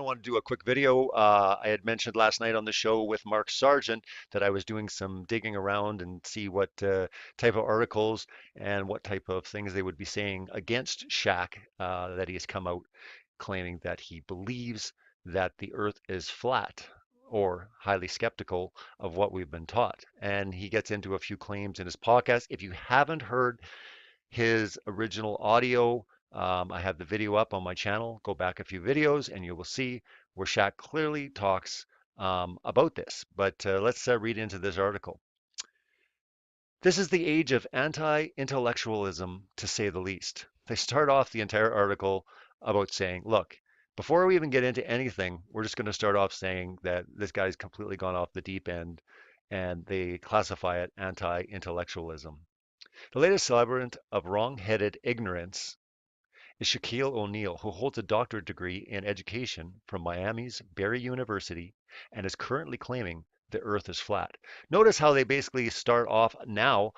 want to do a quick video. I had mentioned last night on the show with Mark Sargent that I was doing some digging around and see what type of articles and what type of things they would be saying against SHAQ that he has come out claiming that he believes that the earth is flat or highly skeptical of what we've been taught. And he gets into a few claims in his podcast. If you haven't heard his original audio, I have the video up on my channel. Go back a few videos and you will see where SHAQ clearly talks about this. But let's read into this article. This is the age of anti-intellectualism, to say the least. They start off the entire article about saying, look, before we even get into anything, we're just going to start off saying that this guy's completely gone off the deep end, and they classify it anti-intellectualism. The latest celebrant of wrong-headed ignorance is Shaquille O'Neal, who holds a doctorate degree in education from Miami's Barry University and is currently claiming the earth is flat. Notice how they basically start off now,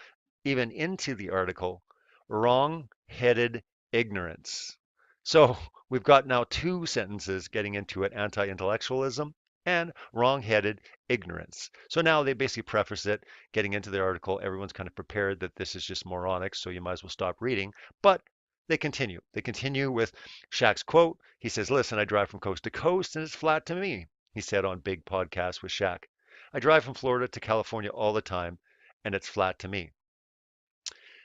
even into the article, wrong-headed ignorance. So we've got now two sentences getting into it, anti-intellectualism and wrong-headed ignorance. So now they basically preface it, getting into the article. Everyone's kind of prepared that this is just moronic, so you might as well stop reading. But they continue. They continue with SHAQ's quote. He says, listen, I drive from coast to coast and it's flat to me, he said on Big Podcast with SHAQ. I drive from Florida to California all the time and it's flat to me.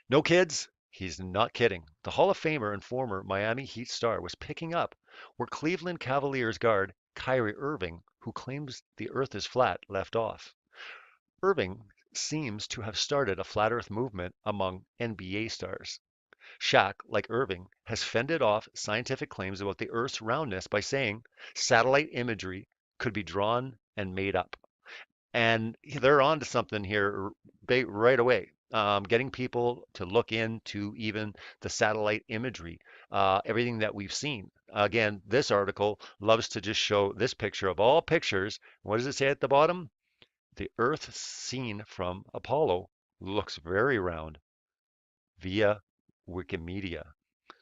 No kids? He's not kidding. The Hall of Famer and former Miami Heat star was picking up where Cleveland Cavaliers guard Kyrie Irving, who claims the earth is flat, left off. Irving seems to have started a flat earth movement among NBA stars. SHAQ, like Irving, has fended off scientific claims about the Earth's roundness by saying satellite imagery could be drawn and made up. And they're on to something here right away, getting people to look into even the satellite imagery, everything that we've seen. Again, this article loves to just show this picture of all pictures. What does it say at the bottom? The Earth seen from Apollo looks very round via Wikimedia.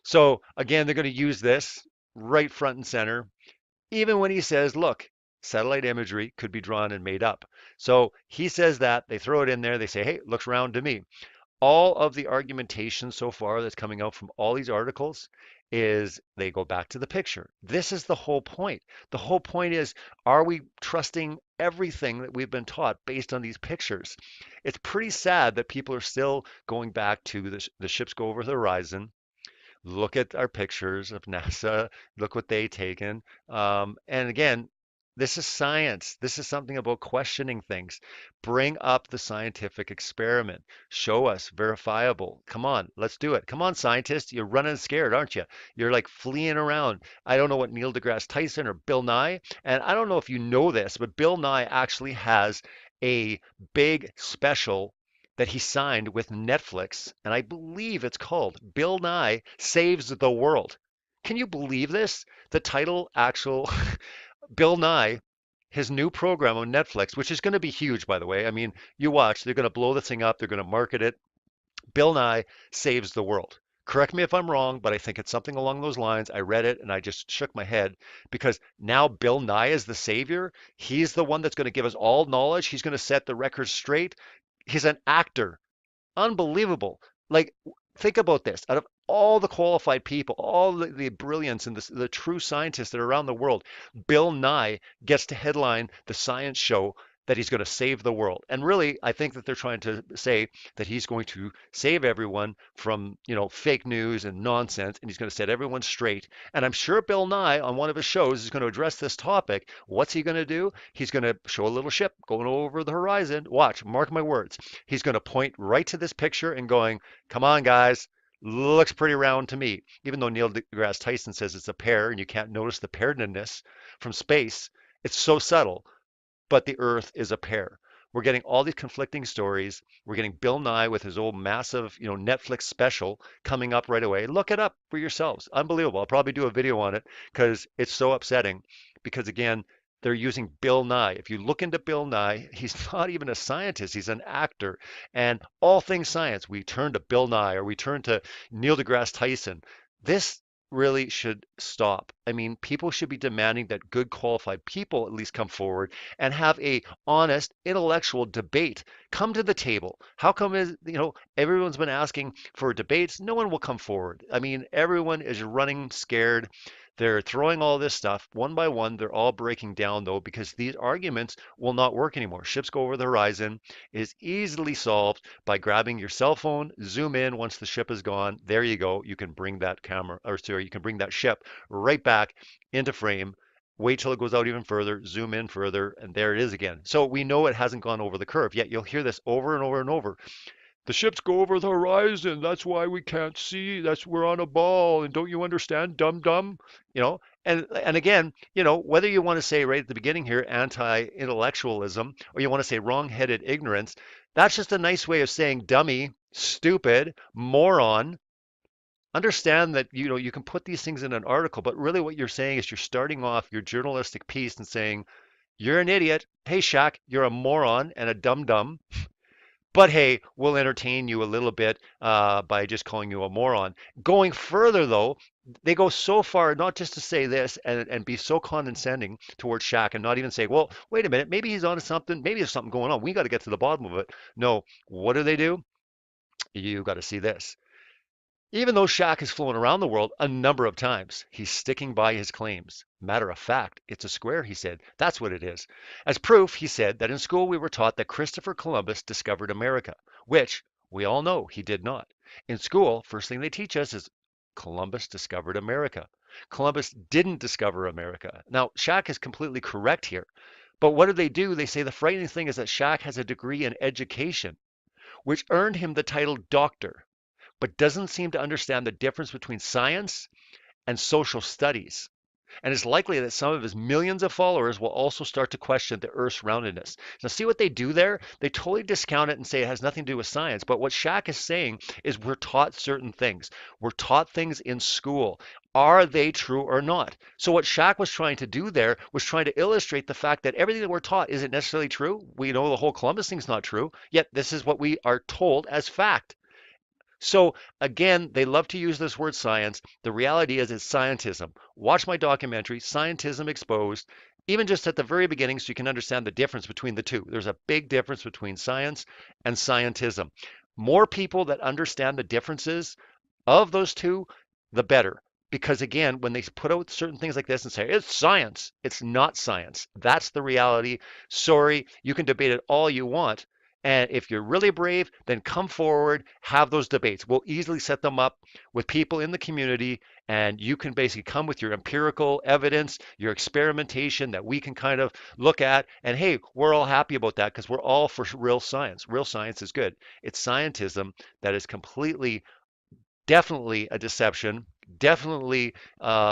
So again, they're going to use this right front and center, even when he says, look, satellite imagery could be drawn and made up. So he says that, they throw it in there, they say, hey, it looks round to me. All of the argumentation so far that's coming out from all these articles is they go back to the picture. This is the whole point. The whole point is, are we trusting everything that we've been taught based on these pictures? It's pretty sad that people are still going back to the ships go over the horizon. Look at our pictures of NASA. Look what they taken. And again, this is science. This is something about questioning things. Bring up the scientific experiment. Show us verifiable. Come on, let's do it. Come on, scientists. You're running scared, aren't you? You're like fleeing around. I don't know what Neil deGrasse Tyson or Bill Nye, and I don't know if you know this, but Bill Nye actually has a big special that he signed with Netflix, and I believe it's called Bill Nye Saves the World. Can you believe this? The title actual Bill Nye, his new program on Netflix, which is going to be huge, by the way. I mean, you watch, they're going to blow this thing up, they're going to market it. Bill Nye Saves the World. Correct me if I'm wrong, but I think it's something along those lines. I read it and I just shook my head because now Bill Nye is the savior. He's the one that's going to give us all knowledge. He's going to set the record straight. He's an actor. Unbelievable. Like, think about this. Out of all the qualified people, all the brilliance and the true scientists that are around the world, Bill Nye gets to headline the science show that he's going to save the world. And really, I think that they're trying to say that he's going to save everyone from, fake news and nonsense, and he's going to set everyone straight. And I'm sure Bill Nye on one of his shows is going to address this topic. What's he going to do? He's going to show a little ship going over the horizon. Watch, mark my words. He's going to point right to this picture and going, come on, guys. Looks pretty round to me. Even though Neil deGrasse Tyson says it's a pear and you can't notice the pairedness from space, it's so subtle, but the Earth is a pear. We're getting all these conflicting stories. We're getting Bill Nye with his old massive, Netflix special coming up right away. Look it up for yourselves. Unbelievable. I'll probably do a video on it because it's so upsetting. Because again, they're using Bill Nye. If you look into Bill Nye, he's not even a scientist. He's an actor. And all things science, we turn to Bill Nye or we turn to Neil deGrasse Tyson. This really should stop. I mean, people should be demanding that good qualified people at least come forward and have a honest intellectual debate. Come to the table. How come is, everyone's been asking for debates, no one will come forward. I mean, everyone is running scared. They're throwing all this stuff one by one. They're all breaking down though because these arguments will not work anymore. Ships go over the horizon is easily solved by grabbing your cell phone, zoom in once the ship is gone. There you go. You can bring that camera, or sorry, you can bring that ship right back into frame. Wait till it goes out even further, zoom in further, and there it is again. So we know it hasn't gone over the curve, yet you'll hear this over and over and over. The ships go over the horizon. That's why we can't see. That's we're on a ball. And don't you understand, dum dum? And again, whether you want to say right at the beginning here anti-intellectualism or you want to say wrong-headed ignorance, that's just a nice way of saying dummy, stupid, moron. Understand that you can put these things in an article, but really what you're saying is you're starting off your journalistic piece and saying you're an idiot. Hey, Shaq, you're a moron and a dum dum. But hey, we'll entertain you a little bit by just calling you a moron. Going further, though, they go so far, not just to say this and be so condescending towards Shaq and not even say, well, wait a minute, maybe he's onto something. Maybe there's something going on. We got to get to the bottom of it. No, what do they do? You got to see this. Even though Shaq has flown around the world a number of times, he's sticking by his claims. Matter of fact, it's a square, he said. That's what it is. As proof, he said that in school we were taught that Christopher Columbus discovered America, which we all know he did not. In school, first thing they teach us is Columbus discovered America. Columbus didn't discover America. Now, Shaq is completely correct here. But what do? They say the frightening thing is that Shaq has a degree in education, which earned him the title doctor, but doesn't seem to understand the difference between science and social studies. And it's likely that some of his millions of followers will also start to question the Earth's roundedness. Now, see what they do there? They totally discount it and say it has nothing to do with science. But what Shaq is saying is we're taught certain things. We're taught things in school. Are they true or not? So, what Shaq was trying to do there was trying to illustrate the fact that everything that we're taught isn't necessarily true. We know the whole Columbus thing's not true, yet this is what we are told as fact. So again, they love to use this word science. The reality is it's scientism. Watch my documentary, Scientism Exposed, even just at the very beginning so you can understand the difference between the two. There's a big difference between science and scientism. More people that understand the differences of those two, the better. Because again, when they put out certain things like this and say, it's science, it's not science. That's the reality. Sorry, you can debate it all you want. And if you're really brave, then come forward, have those debates. We'll easily set them up with people in the community, and you can basically come with your empirical evidence, your experimentation that we can kind of look at. And hey, we're all happy about that because we're all for real science. Real science is good. It's scientism that is completely definitely a deception, definitely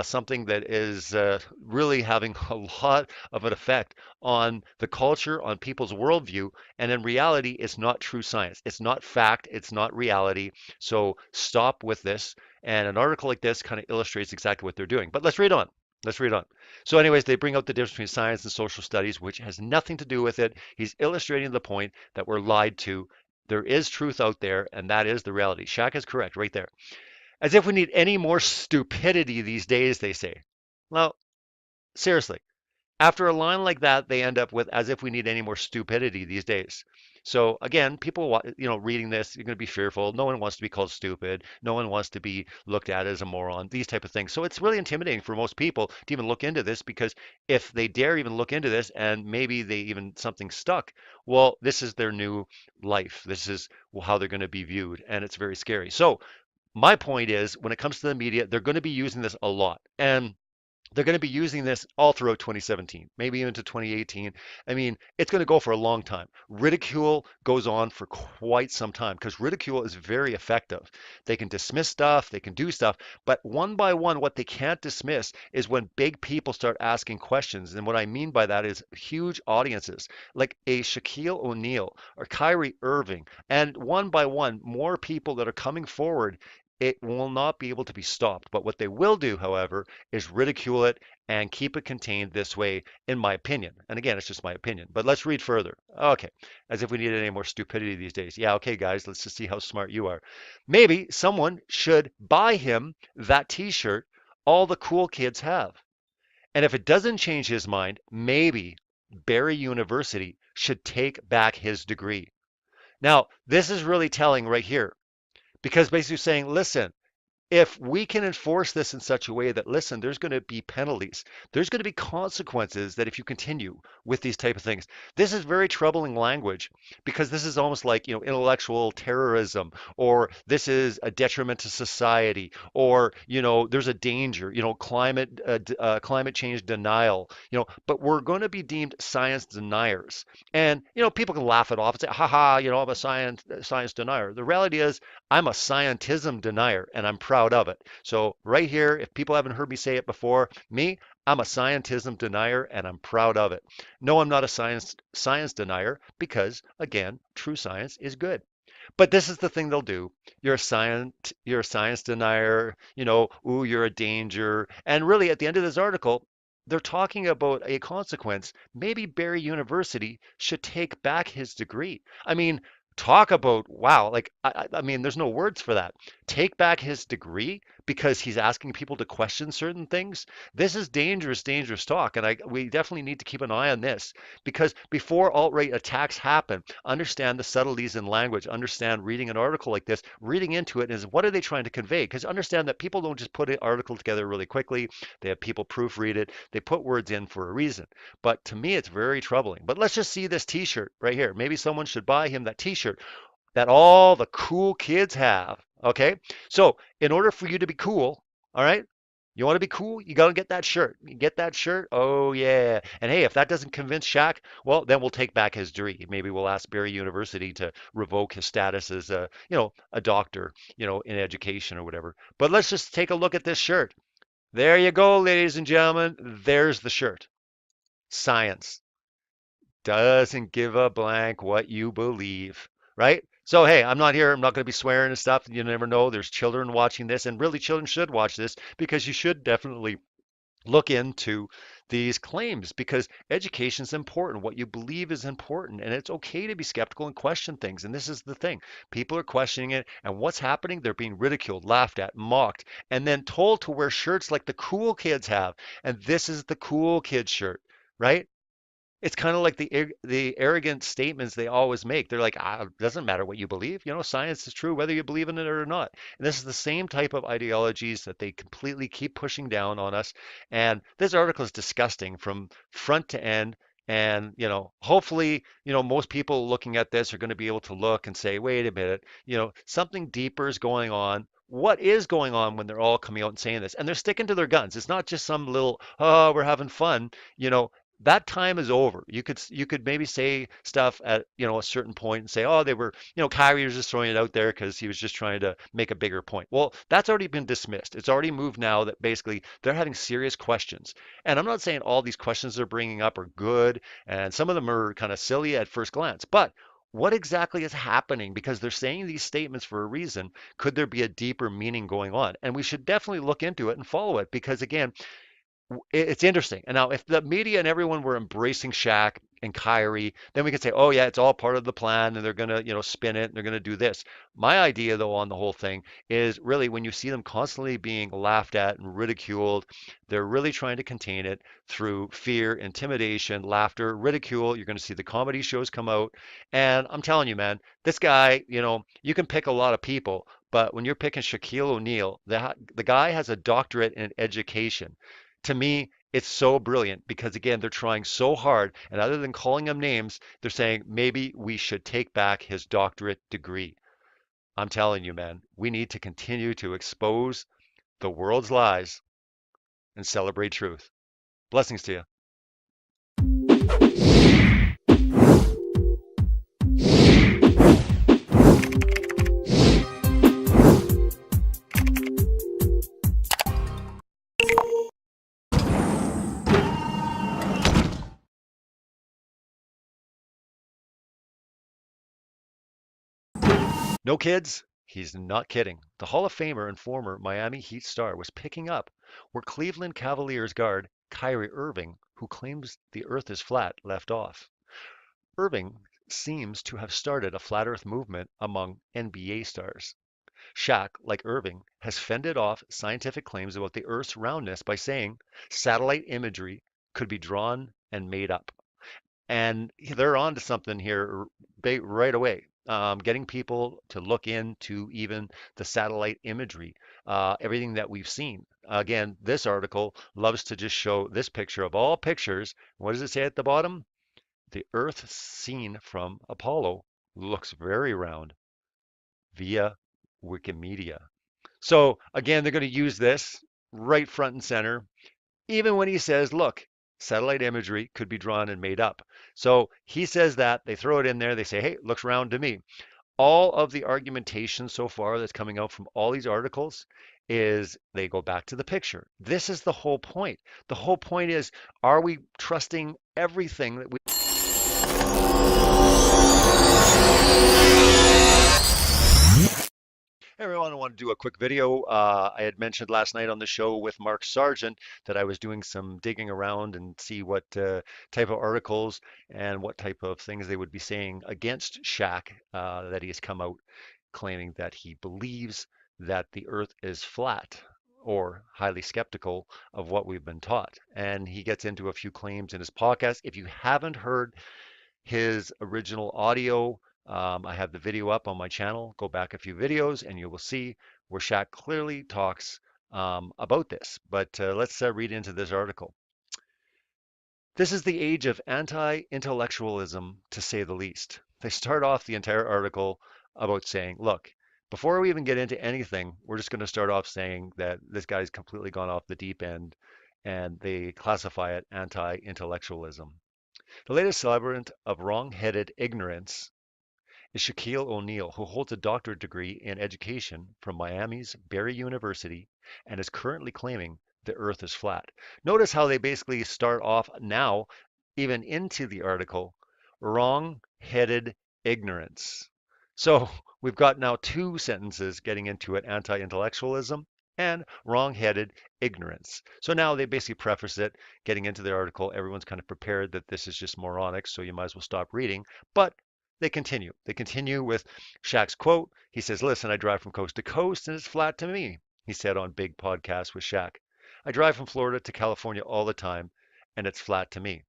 something that is really having a lot of an effect on the culture, on people's worldview. And in reality, it's not true science. It's not fact. It's not reality. So stop with this. And an article like this kind of illustrates exactly what they're doing. But let's read on. Let's read on. So, anyways, they bring out the difference between science and social studies, which has nothing to do with it. He's illustrating the point that we're lied to. There is truth out there, and that is the reality. Shaq is correct right there. As if we need any more stupidity these days, they say. Well, seriously, after a line like that, they end up with as if we need any more stupidity these days. So again, people, reading this, you're going to be fearful. No one wants to be called stupid. No one wants to be looked at as a moron, these type of things. So it's really intimidating for most people to even look into this because if they dare even look into this and maybe they even something stuck, well, this is their new life. This is how they're going to be viewed. And it's very scary. So my point is, when it comes to the media, they're going to be using this a lot. And they're going to be using this all throughout 2017, maybe even to 2018. I mean, it's going to go for a long time. Ridicule goes on for quite some time because ridicule is very effective. They can dismiss stuff, they can do stuff, but one by one, what they can't dismiss is when big people start asking questions. And what I mean by that is huge audiences like a Shaquille O'Neal or Kyrie Irving. And one by one, more people that are coming forward, it will not be able to be stopped. But what they will do, however, is ridicule it and keep it contained this way, in my opinion. And again, it's just my opinion. But let's read further. Okay, as if we needed any more stupidity these days. Yeah, okay, guys, let's just see how smart you are. Maybe someone should buy him that t shirt all the cool kids have. And if it doesn't change his mind, maybe Barry University should take back his degree. Now, this is really telling right here because basically saying, listen, if we can enforce this in such a way that, listen, there's going to be penalties, there's going to be consequences that if you continue with these type of things. This is very troubling language because this is almost like, intellectual terrorism, or this is a detriment to society, or, there's a danger, climate change denial, but we're going to be deemed science deniers. And, people can laugh it off and say, haha, I'm a science denier. The reality is I'm a scientism denier, and I'm proud of it. So right here, if people haven't heard me say it before, I'm a scientism denier, and I'm proud of it. No, I'm not a science denier because, again, true science is good. But this is the thing they'll do. You're a science denier, ooh, you're a danger. And really, at the end of this article, they're talking about a consequence. Maybe Barry University should take back his degree. I mean, talk about wow, like I mean, there's no words for that. Take back his degree because he's asking people to question certain things. This is dangerous, dangerous talk, and we definitely need to keep an eye on this because before alt-right attacks happen, understand the subtleties in language, understand reading an article like this, reading into it is what are they trying to convey? Because understand that people don't just put an article together really quickly. They have people proofread it. They put words in for a reason. But to me, it's very troubling. But let's just see this T-shirt right here. Maybe someone should buy him that T-shirt that all the cool kids have. Okay, so in order for you to be cool, all right, you want to be cool, you got to get that shirt. You get that shirt. Oh yeah. And hey, if that doesn't convince Shaq, well, then we'll take back his degree. Maybe we'll ask Barry University to revoke his status as a doctor, in education or whatever. But let's just take a look at this shirt. There you go, ladies and gentlemen. There's the shirt. Science doesn't give a blank what you believe, right? So, hey, I'm not here. I'm not going to be swearing and stuff. You never know. There's children watching this, and really, children should watch this because you should definitely look into these claims because education is important. What you believe is important, and it's okay to be skeptical and question things. And this is the thing people are questioning it, and what's happening? They're being ridiculed, laughed at, mocked, and then told to wear shirts like the cool kids have. And this is the cool kid shirt, right? It's kind of like the arrogant statements they always make. They're like, it doesn't matter what you believe. Science is true whether you believe in it or not. And this is the same type of ideologies that they completely keep pushing down on us. And this article is disgusting from front to end. And, hopefully, most people looking at this are going to be able to look and say, wait a minute, something deeper is going on. What is going on when they're all coming out and saying this? And they're sticking to their guns. It's not just some little, oh, we're having fun. You know, that time is over. You could maybe say stuff at a certain point and say, oh, they were Kyrie was just throwing it out there because he was just trying to make a bigger point. Well, that's already been dismissed. It's already moved now that basically they're having serious questions. And I'm not saying all these questions they're bringing up are good, and some of them are kind of silly at first glance, but what exactly is happening? Because they're saying these statements for a reason. Could there be a deeper meaning going on? And we should definitely look into it and follow it because, again, it's interesting. And now, if the media and everyone were embracing Shaq and Kyrie, then we could say, oh yeah, it's all part of the plan, and they're gonna, spin it, and they're gonna do this. My idea, though, on the whole thing is really when you see them constantly being laughed at and ridiculed, they're really trying to contain it through fear, intimidation, laughter, ridicule. You're gonna see the comedy shows come out, and I'm telling you, man, this guy, you can pick a lot of people. But when you're picking Shaquille O'Neal, the guy has a doctorate in education. To me, it's so brilliant because again, they're trying so hard, and other than calling him names, they're saying maybe we should take back his doctorate degree. I'm telling you, man, we need to continue to expose the world's lies and celebrate truth. Blessings to you. No kids? He's not kidding. The Hall of Famer and former Miami Heat star was picking up where Cleveland Cavaliers guard Kyrie Irving, who claims the earth is flat, left off. Irving seems to have started a flat earth movement among NBA stars. SHAQ, like Irving, has fended off scientific claims about the Earth's roundness by saying satellite imagery could be drawn and made up. And they're on to something here right away. Getting people to look into even the satellite imagery, everything that we've seen. Again, this article loves to just show this picture of all pictures. What does it say at the bottom? The Earth seen from Apollo looks very round via Wikimedia. So again, they're going to use this right front and center, even when he says, look, satellite imagery could be drawn and made up. So he says that, they throw it in there, they say, hey, it looks round to me. All of the argumentation so far that's coming out from all these articles is they go back to the picture. This is the whole point. The whole point is, are we trusting everything that we Hey everyone, I want to do a quick video. I had mentioned last night on the show with Mark Sargent that I was doing some digging around and see what type of articles and what type of things they would be saying against SHAQ, that he has come out claiming that he believes that the earth is flat or highly skeptical of what we've been taught. And he gets into a few claims in his podcast. If you haven't heard his original audio. I have the video up on my channel. Go back a few videos and you will see where Shaq clearly talks about this. But let's read into this article. This is the age of anti-intellectualism, to say the least. They start off the entire article about saying, look, before we even get into anything, we're just going to start off saying that this guy's completely gone off the deep end, and they classify it anti-intellectualism. The latest celebrant of wrong-headed ignorance is Shaquille O'Neal, who holds a doctorate degree in education from Miami's Barry University and is currently claiming the Earth is flat. Notice how they basically start off now, even into the article, wrong-headed ignorance. So we've got now two sentences getting into it, anti-intellectualism and wrong-headed ignorance. So now they basically preface it, getting into the article. Everyone's kind of prepared that this is just moronic, so you might as well stop reading. But they continue. They continue with Shaq's quote. He says, listen, I drive from coast to coast and it's flat to me, he said on Big Podcast with Shaq. I drive from Florida to California all the time and it's flat to me.